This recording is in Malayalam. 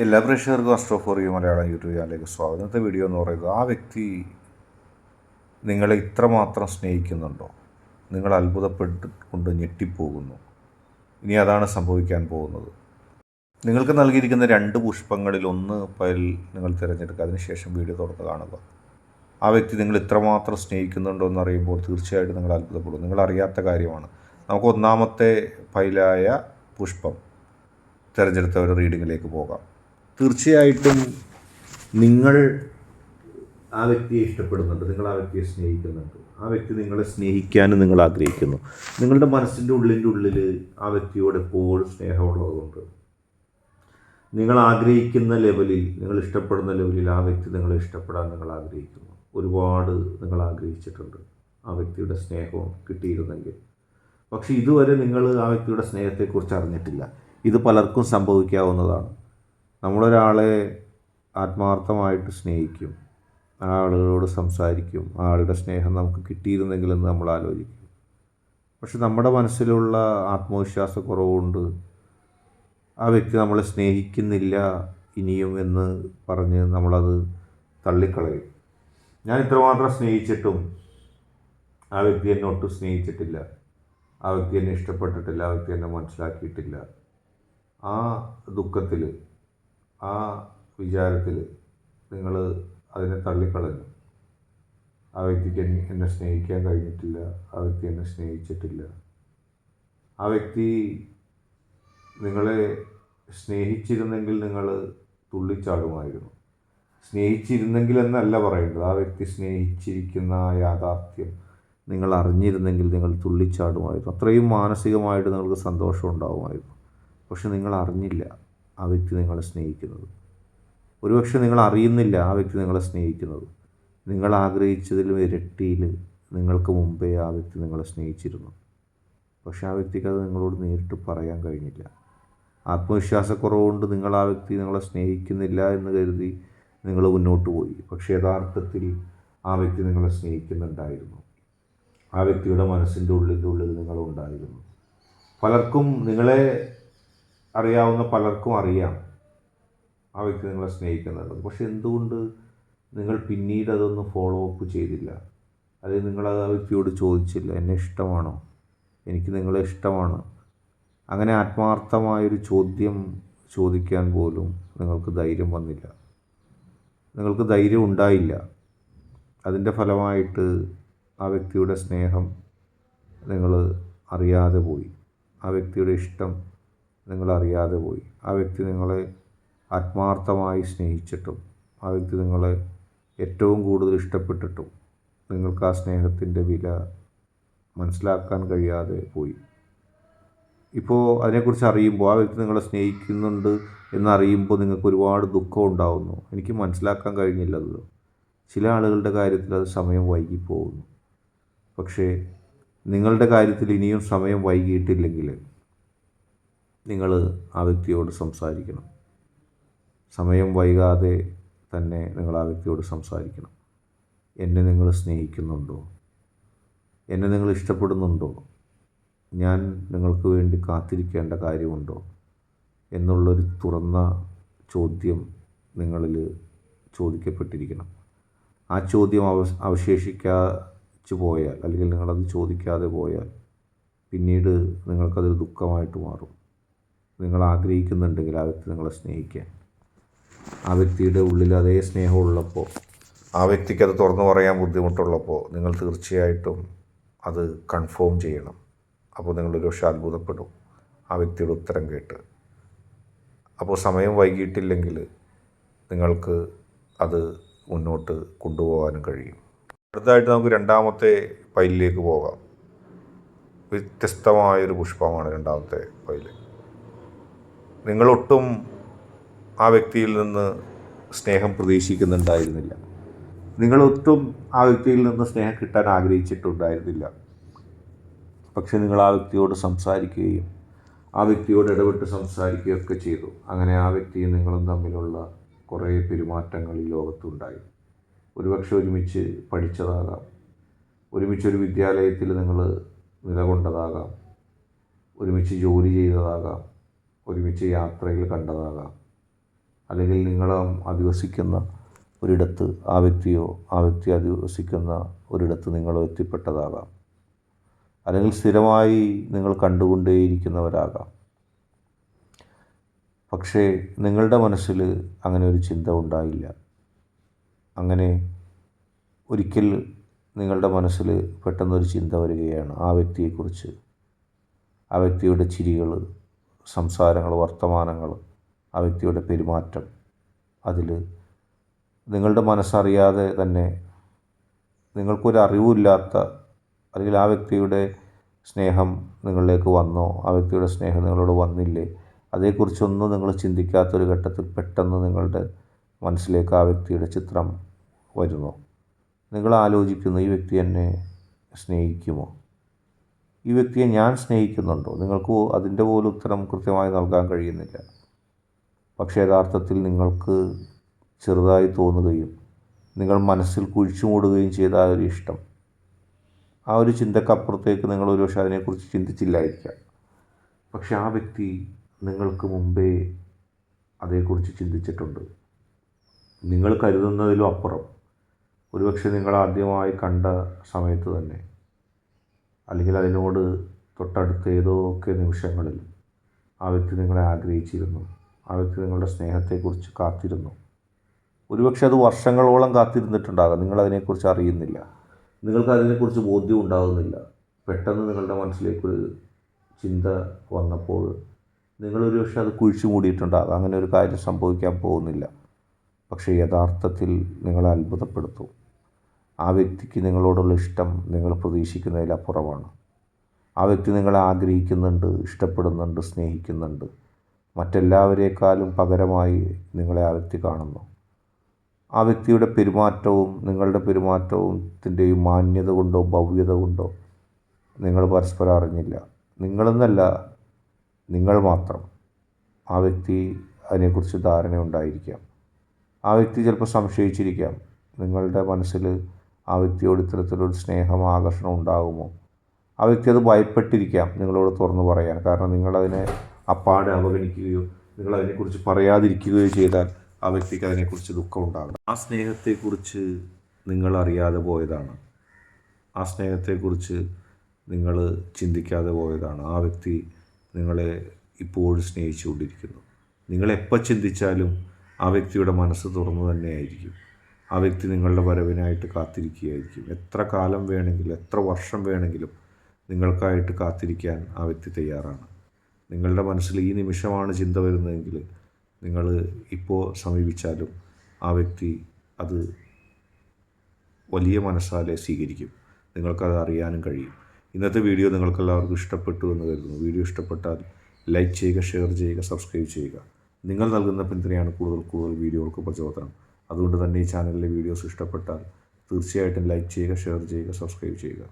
എല്ലാ പ്രേക്ഷകർക്കും astro for you Malayalam YouTube ചാനലിലേക്ക് സ്വാഗതം. ഇന്നത്തെ വീഡിയോ എന്ന് പറയുന്നത്, ആ വ്യക്തി നിങ്ങളെ ഇത്രമാത്രം സ്നേഹിക്കുന്നുണ്ടോ? നിങ്ങൾ അത്ഭുതപ്പെട്ടുകൊണ്ട് ഞെട്ടിപ്പോകുന്നു. ഇനി അതാണ് സംഭവിക്കാൻ പോകുന്നത്. നിങ്ങൾക്ക് നൽകിയിരിക്കുന്ന 2 പുഷ്പങ്ങളിൽ ഒന്ന് ഫയൽ നിങ്ങൾ തിരഞ്ഞെടുക്കുക. അതിനുശേഷം വീഡിയോ തുറന്ന് കാണുക. ആ വ്യക്തി നിങ്ങൾ ഇത്രമാത്രം സ്നേഹിക്കുന്നുണ്ടോ എന്നറിയുമ്പോൾ തീർച്ചയായിട്ടും നിങ്ങൾ അത്ഭുതപ്പെടും. നിങ്ങൾ അറിയാത്ത കാര്യമാണ്. നമുക്ക് ഒന്നാമത്തെ ഫയലായ പുഷ്പം തിരഞ്ഞെടുത്ത ഒരു റീഡിങ്ങിലേക്ക് പോകാം. തീർച്ചയായിട്ടും നിങ്ങൾ ആ വ്യക്തിയെ ഇഷ്ടപ്പെടുന്നുണ്ട്, നിങ്ങൾ ആ വ്യക്തിയെ സ്നേഹിക്കുന്നുണ്ട്. ആ വ്യക്തി നിങ്ങളെ സ്നേഹിക്കാനും നിങ്ങൾ ആഗ്രഹിക്കുന്നു. നിങ്ങളുടെ മനസ്സിൻ്റെ ഉള്ളിൽ ആ വ്യക്തിയോട് എപ്പോഴും സ്നേഹമുള്ളതുകൊണ്ട് നിങ്ങൾ ആഗ്രഹിക്കുന്ന ലെവലിൽ, നിങ്ങൾ ഇഷ്ടപ്പെടുന്ന ലെവലിൽ ആ വ്യക്തി നിങ്ങളെ ഇഷ്ടപ്പെടാൻ നിങ്ങൾ ആഗ്രഹിക്കുന്നു. ഒരുപാട് നിങ്ങൾ ആഗ്രഹിച്ചിട്ടുണ്ട് ആ വ്യക്തിയുടെ സ്നേഹവും കിട്ടിയിരുന്നെങ്കിൽ. പക്ഷേ ഇതുവരെ നിങ്ങൾ ആ വ്യക്തിയുടെ സ്നേഹത്തെക്കുറിച്ച് അറിഞ്ഞിട്ടില്ല. ഇത് പലർക്കും സംഭവിക്കാവുന്നതാണ്. നമ്മളൊരാളെ ആത്മാർത്ഥമായിട്ട് സ്നേഹിക്കും, ആ ആളുകളോട് സംസാരിക്കും, ആ ആളുടെ സ്നേഹം നമുക്ക് കിട്ടിയിരുന്നെങ്കിലെന്ന് നമ്മൾ ആലോചിക്കും. പക്ഷെ നമ്മുടെ മനസ്സിലുള്ള ആത്മവിശ്വാസക്കുറവുകൊണ്ട് ആ വ്യക്തി നമ്മളെ സ്നേഹിക്കുന്നില്ല ഇനിയും എന്ന് പറഞ്ഞ് നമ്മളത് തള്ളിക്കളയും. ഞാൻ ഇത്രമാത്രം സ്നേഹിച്ചിട്ടും ആ വ്യക്തി എന്നെ ഒട്ടും സ്നേഹിച്ചിട്ടില്ല, ആ വ്യക്തി എന്നെ ഇഷ്ടപ്പെട്ടിട്ടില്ല, ആ വ്യക്തി എന്നെ മനസ്സിലാക്കിയിട്ടില്ല. ആ ദുഃഖത്തിൽ, ആ വിചാരത്തിൽ നിങ്ങൾ അതിനെ തള്ളിക്കളഞ്ഞു. ആ വ്യക്തിക്ക് എന്നെ സ്നേഹിക്കാൻ കഴിഞ്ഞിട്ടില്ല, ആ വ്യക്തി എന്നെ സ്നേഹിച്ചിട്ടില്ല. ആ വ്യക്തി നിങ്ങളെ സ്നേഹിച്ചിരുന്നെങ്കിൽ നിങ്ങൾ തുള്ളിച്ചാടുമായിരുന്നു. സ്നേഹിച്ചിരുന്നെങ്കിൽ എന്നല്ല പറയേണ്ടത്, ആ വ്യക്തി സ്നേഹിച്ചിരിക്കുന്ന ആ യാഥാർത്ഥ്യം നിങ്ങൾ അറിഞ്ഞിരുന്നെങ്കിൽ നിങ്ങൾ തുള്ളിച്ചാടുമായിരുന്നു. അത്രയും മാനസികമായിട്ട് നിങ്ങൾക്ക് സന്തോഷം ഉണ്ടാകുമായിരുന്നു. പക്ഷെ നിങ്ങൾ അറിഞ്ഞില്ല ആ വ്യക്തി നിങ്ങളെ സ്നേഹിക്കുന്നത്. ഒരുപക്ഷെ നിങ്ങൾ അറിയുന്നില്ല ആ വ്യക്തി നിങ്ങളെ സ്നേഹിക്കുന്നത്. നിങ്ങൾ ആഗ്രഹിച്ചതിലും ഇരട്ടിയിൽ നിങ്ങൾക്ക് മുമ്പേ ആ വ്യക്തി നിങ്ങളെ സ്നേഹിച്ചിരുന്നു. പക്ഷെ ആ വ്യക്തിക്ക് അത് നിങ്ങളോട് നേരിട്ട് പറയാൻ കഴിഞ്ഞില്ല. ആത്മവിശ്വാസക്കുറവുകൊണ്ട് നിങ്ങൾ ആ വ്യക്തി നിങ്ങളെ സ്നേഹിക്കുന്നില്ല എന്ന് കരുതി നിങ്ങൾ മുന്നോട്ട് പോയി. പക്ഷേ യഥാർത്ഥത്തിൽ ആ വ്യക്തി നിങ്ങളെ സ്നേഹിക്കുന്നുണ്ടായിരുന്നു. ആ വ്യക്തിയുടെ മനസ്സിൻ്റെ ഉള്ളിൽ നിങ്ങളുണ്ടായിരുന്നു. പലർക്കും, നിങ്ങളെ അറിയാവുന്ന പലർക്കും അറിയാം ആ വ്യക്തി നിങ്ങളെ സ്നേഹിക്കുന്നുണ്ട്. പക്ഷെ എന്തുകൊണ്ട് നിങ്ങൾ പിന്നീട് അതൊന്ന് ഫോളോ അപ്പ് ചെയ്തില്ല? അല്ലെങ്കിൽ നിങ്ങൾ ആ വ്യക്തിയോട് ചോദിച്ചില്ല, എന്നെ ഇഷ്ടമാണോ, എനിക്ക് നിങ്ങളെ ഇഷ്ടമാണ്? അങ്ങനെ ആത്മാർത്ഥമായൊരു ചോദ്യം ചോദിക്കാൻ പോലും നിങ്ങൾക്ക് ധൈര്യം വന്നില്ല, നിങ്ങൾക്ക് ധൈര്യം ഉണ്ടായില്ല. അതിൻ്റെ ഫലമായിട്ട് ആ വ്യക്തിയുടെ സ്നേഹം നിങ്ങൾ അറിയാതെ പോയി, ആ വ്യക്തിയുടെ ഇഷ്ടം നിങ്ങൾ അറിയാതെ പോയി. ആ വ്യക്തി നിങ്ങളെ ആത്മാർത്ഥമായി സ്നേഹിച്ചിട്ടും, ആ വ്യക്തി നിങ്ങളെ ഏറ്റവും കൂടുതൽ ഇഷ്ടപ്പെട്ടിട്ടും നിങ്ങൾക്ക് ആ സ്നേഹത്തിൻ്റെ വില മനസ്സിലാക്കാൻ കഴിയാതെ പോയി. ഇപ്പോൾ അതിനെക്കുറിച്ച് അറിയുമ്പോൾ, ആ വ്യക്തി നിങ്ങളെ സ്നേഹിക്കുന്നുണ്ട് എന്നറിയുമ്പോൾ നിങ്ങൾക്ക് ഒരുപാട് ദുഃഖം ഉണ്ടാകുന്നു. എനിക്ക് മനസ്സിലാക്കാൻ കഴിഞ്ഞില്ലല്ലോ. ചില ആളുകളുടെ കാര്യത്തിൽ അത് സമയം വൈകിപ്പോകുന്നു. പക്ഷേ നിങ്ങളുടെ കാര്യത്തിൽ ഇനിയും സമയം വൈകിയിട്ടില്ലെങ്കിൽ നിങ്ങൾ ആ വ്യക്തിയോട് സംസാരിക്കണം. സമയം വൈകാതെ തന്നെ നിങ്ങൾ ആ വ്യക്തിയോട് സംസാരിക്കണം. എന്നെ നിങ്ങൾ സ്നേഹിക്കുന്നുണ്ടോ? എന്നെ നിങ്ങൾ ഇഷ്ടപ്പെടുന്നുണ്ടോ? ഞാൻ നിങ്ങൾക്ക് വേണ്ടി കാത്തിരിക്കേണ്ട കാര്യമുണ്ടോ എന്നുള്ളൊരു തുറന്ന ചോദ്യം നിങ്ങളിൽ ചോദിക്കപ്പെട്ടിരിക്കണം. ആ ചോദ്യം അവശേഷിച്ചു പോയാൽ, അല്ലെങ്കിൽ നിങ്ങളത് ചോദിക്കാതെ പോയാൽ, പിന്നീട് നിങ്ങൾക്കതൊരു ദുഃഖമായിട്ട് മാറും. നിങ്ങൾ ആഗ്രഹിക്കുന്നുണ്ടെങ്കിൽ ആ വ്യക്തി നിങ്ങളെ സ്നേഹിക്കാൻ, ആ വ്യക്തിയുടെ ഉള്ളിൽ അതേ സ്നേഹമുള്ളപ്പോൾ, ആ വ്യക്തിക്ക് അത് തുറന്നു പറയാൻ ബുദ്ധിമുട്ടുള്ളപ്പോൾ നിങ്ങൾ തീർച്ചയായിട്ടും അത് കൺഫേം ചെയ്യണം. അപ്പോൾ നിങ്ങളൊരു പക്ഷേ അത്ഭുതപ്പെടും ആ വ്യക്തിയുടെ ഉത്തരം കേട്ട്. അപ്പോൾ സമയം വൈകിയിട്ടില്ലെങ്കിൽ നിങ്ങൾക്ക് അത് മുന്നോട്ട് കൊണ്ടുപോകാനും കഴിയും. അടുത്തതായിട്ട് നമുക്ക് രണ്ടാമത്തെ പൈലിലേക്ക് പോകാം. വ്യത്യസ്തമായൊരു പുഷ്പമാണ് രണ്ടാമത്തെ പൈല്. നിങ്ങളൊട്ടും ആ വ്യക്തിയിൽ നിന്ന് സ്നേഹം പ്രതീക്ഷിക്കുന്നുണ്ടായിരുന്നില്ല. നിങ്ങളൊട്ടും ആ വ്യക്തിയിൽ നിന്ന് സ്നേഹം കിട്ടാൻ ആഗ്രഹിച്ചിട്ടുണ്ടായിരുന്നില്ല. പക്ഷെ നിങ്ങൾ ആ വ്യക്തിയോട് സംസാരിക്കുകയും ആ വ്യക്തിയോട് ഇടപെട്ട് സംസാരിക്കുകയൊക്കെ ചെയ്തു. അങ്ങനെ ആ വ്യക്തിയും നിങ്ങളും തമ്മിലുള്ള കുറേ പെരുമാറ്റങ്ങൾ ഈ ലോകത്തുണ്ടായി. ഒരുപക്ഷെ ഒരുമിച്ച് പഠിച്ചതാകാം, ഒരുമിച്ചൊരു വിദ്യാലയത്തിൽ നിങ്ങൾ നിലകൊണ്ടതാകാം, ഒരുമിച്ച് ജോലി ചെയ്തതാകാം, ഒരുമിച്ച് യാത്രയിൽ കണ്ടതാകാം. അല്ലെങ്കിൽ നിങ്ങൾ അധിവസിക്കുന്ന ഒരിടത്ത് ആ വ്യക്തി അധിവസിക്കുന്ന ഒരിടത്ത് നിങ്ങളോ എത്തിപ്പെട്ടതാകാം. അല്ലെങ്കിൽ സ്ഥിരമായി നിങ്ങൾ കണ്ടുകൊണ്ടേയിരിക്കുന്നവരാകാം. പക്ഷേ നിങ്ങളുടെ മനസ്സിൽ അങ്ങനെ ഒരു ചിന്ത ഉണ്ടായില്ല. അങ്ങനെ ഒരിക്കൽ നിങ്ങളുടെ മനസ്സിൽ പെട്ടെന്നൊരു ചിന്ത വരികയാണ് ആ വ്യക്തിയെക്കുറിച്ച്. ആ വ്യക്തിയുടെ ചിരികൾ, സംസാരങ്ങൾ, വർത്തമാനങ്ങൾ, ആ വ്യക്തിയുടെ പെരുമാറ്റം, അതിൽ നിങ്ങളുടെ മനസ്സറിയാതെ തന്നെ നിങ്ങൾക്കൊരറിവില്ലാത്ത, അല്ലെങ്കിൽ ആ വ്യക്തിയുടെ സ്നേഹം നിങ്ങളിലേക്ക് വന്നോ, ആ വ്യക്തിയുടെ സ്നേഹം നിങ്ങളോട് വന്നില്ലേ, അതേക്കുറിച്ചൊന്നും നിങ്ങൾ ചിന്തിക്കാത്തൊരു ഘട്ടത്തിൽ പെട്ടെന്ന് നിങ്ങളുടെ മനസ്സിലേക്ക് ആ വ്യക്തിയുടെ ചിത്രം വരുന്നു. നിങ്ങൾ ആലോചിക്കുന്നു, ഈ വ്യക്തി എന്നെ സ്നേഹിക്കുമോ? ഈ വ്യക്തിയെ ഞാൻ സ്നേഹിക്കുന്നുണ്ടോ? നിങ്ങൾക്ക് അതിൻ്റെ പോലും ഉത്തരം കൃത്യമായി നൽകാൻ കഴിയുന്നില്ല. പക്ഷേ യഥാർത്ഥത്തിൽ നിങ്ങൾക്ക് ചെറുതായി തോന്നുകയും നിങ്ങൾ മനസ്സിൽ കുഴിച്ചു മൂടുകയും ചെയ്ത ആ ഒരു ഇഷ്ടം, ആ ഒരു ചിന്തക്കപ്പുറത്തേക്ക് നിങ്ങൾ ഒരുപക്ഷെ അതിനെക്കുറിച്ച് ചിന്തിച്ചില്ലായിരിക്കാം. പക്ഷെ ആ വ്യക്തി നിങ്ങൾക്ക് മുമ്പേ അതേക്കുറിച്ച് ചിന്തിച്ചിട്ടുണ്ട്. നിങ്ങൾ കരുതുന്നതിലും അപ്പുറം. ഒരുപക്ഷെ നിങ്ങൾ ആദ്യമായി കണ്ട സമയത്ത് തന്നെ, അല്ലെങ്കിൽ അതിനോട് തൊട്ടടുത്ത ഏതൊക്കെ നിമിഷങ്ങളിൽ ആ വ്യക്തി നിങ്ങളെ ആഗ്രഹിച്ചിരുന്നു. ആ വ്യക്തി നിങ്ങളുടെ സ്നേഹത്തെക്കുറിച്ച് കാത്തിരുന്നു. ഒരുപക്ഷെ അത് വർഷങ്ങളോളം കാത്തിരുന്നിട്ടുണ്ടാകാം. നിങ്ങളതിനെക്കുറിച്ച് അറിയുന്നില്ല, നിങ്ങൾക്ക് അതിനെക്കുറിച്ച് ബോധ്യം ഉണ്ടാകുന്നില്ല. പെട്ടെന്ന് നിങ്ങളുടെ മനസ്സിലേക്കൊരു ചിന്ത വന്നപ്പോൾ നിങ്ങളൊരു പക്ഷേ അത് കുഴിച്ചു മൂടിയിട്ടുണ്ടാകാം. അങ്ങനെ ഒരു കാര്യം സംഭവിക്കാൻ പോകുന്നില്ല. പക്ഷേ യഥാർത്ഥത്തിൽ നിങ്ങളെ അത്ഭുതപ്പെടുത്തും. ആ വ്യക്തിക്ക് നിങ്ങളോടുള്ള ഇഷ്ടം നിങ്ങൾ പ്രതീക്ഷിക്കുന്നതിലപ്പുറമാണ്. ആ വ്യക്തി നിങ്ങളെ ആഗ്രഹിക്കുന്നുണ്ട്, ഇഷ്ടപ്പെടുന്നുണ്ട്, സ്നേഹിക്കുന്നുണ്ട്. മറ്റെല്ലാവരേക്കാളും പകരമായി നിങ്ങളെ ആ വ്യക്തി കാണുന്നു. ആ വ്യക്തിയുടെ പെരുമാറ്റവും നിങ്ങളുടെ പെരുമാറ്റത്തിൻ്റെയും മാന്യത കൊണ്ടോ ഭവ്യത കൊണ്ടോ നിങ്ങൾ പരസ്പരം അറിഞ്ഞില്ല. നിങ്ങളെന്നല്ല, നിങ്ങൾ മാത്രം. ആ വ്യക്തി അതിനെക്കുറിച്ച് ധാരണയുണ്ടായിരിക്കാം. ആ വ്യക്തി ചിലപ്പോൾ സംശയിച്ചിരിക്കാം, നിങ്ങളുടെ മനസ്സിൽ ആ വ്യക്തിയോട് ഇത്തരത്തിലൊരു സ്നേഹം, ആകർഷണം ഉണ്ടാകുമോ? ആ വ്യക്തി അത് ഭയപ്പെട്ടിരിക്കാം നിങ്ങളോട് തുറന്നു പറയാൻ. കാരണം നിങ്ങളതിനെ അപ്പാടെ അവഗണിക്കുകയോ നിങ്ങളതിനെക്കുറിച്ച് പറയാതിരിക്കുകയോ ചെയ്താൽ ആ വ്യക്തിക്ക് അതിനെക്കുറിച്ച് ദുഃഖമുണ്ടാകും. ആ സ്നേഹത്തെക്കുറിച്ച് നിങ്ങൾ അറിയാതെ പോയതാണ്. ആ സ്നേഹത്തെക്കുറിച്ച് നിങ്ങൾ ചിന്തിക്കാതെ പോയതാണ്. ആ വ്യക്തി നിങ്ങളെ ഇപ്പോഴും സ്നേഹിച്ചുകൊണ്ടിരിക്കുന്നു. നിങ്ങളെപ്പോൾ ചിന്തിച്ചാലും ആ വ്യക്തിയുടെ മനസ്സ് തുറന്നു തന്നെയായിരിക്കും. ആ വ്യക്തി നിങ്ങളുടെ വരവിനായിട്ട് കാത്തിരിക്കുകയായിരിക്കും. എത്ര കാലം വേണമെങ്കിലും, എത്ര വർഷം വേണമെങ്കിലും നിങ്ങൾക്കായിട്ട് കാത്തിരിക്കാൻ ആ വ്യക്തി തയ്യാറാണ്. നിങ്ങളുടെ മനസ്സിൽ ഈ നിമിഷമാണ് ചിന്ത വരുന്നതെങ്കിൽ നിങ്ങൾ ഇപ്പോൾ സമീപിച്ചാലും ആ വ്യക്തി അത് വലിയ മനസ്സാലെ സ്വീകരിക്കും. നിങ്ങൾക്കത് അറിയാനും കഴിയും. ഇന്നത്തെ വീഡിയോ നിങ്ങൾക്കെല്ലാവർക്കും ഇഷ്ടപ്പെട്ടു എന്ന് കരുതുന്നു. വീഡിയോ ഇഷ്ടപ്പെട്ടാൽ ലൈക്ക് ചെയ്യുക, ഷെയർ ചെയ്യുക, സബ്സ്ക്രൈബ് ചെയ്യുക. നിങ്ങൾ നൽകുന്ന പിന്തുണയാണ് കൂടുതൽ വീഡിയോകൾക്ക് പ്രചോദനം. അതുകൊണ്ട് തന്നെ ഈ ചാനലിലെ വീഡിയോസ് ഇഷ്ടപ്പെട്ടാൽ തീർച്ചയായിട്ടും ലൈക്ക് ചെയ്യുക, ഷെയർ ചെയ്യുക, സബ്സ്ക്രൈബ് ചെയ്യുക.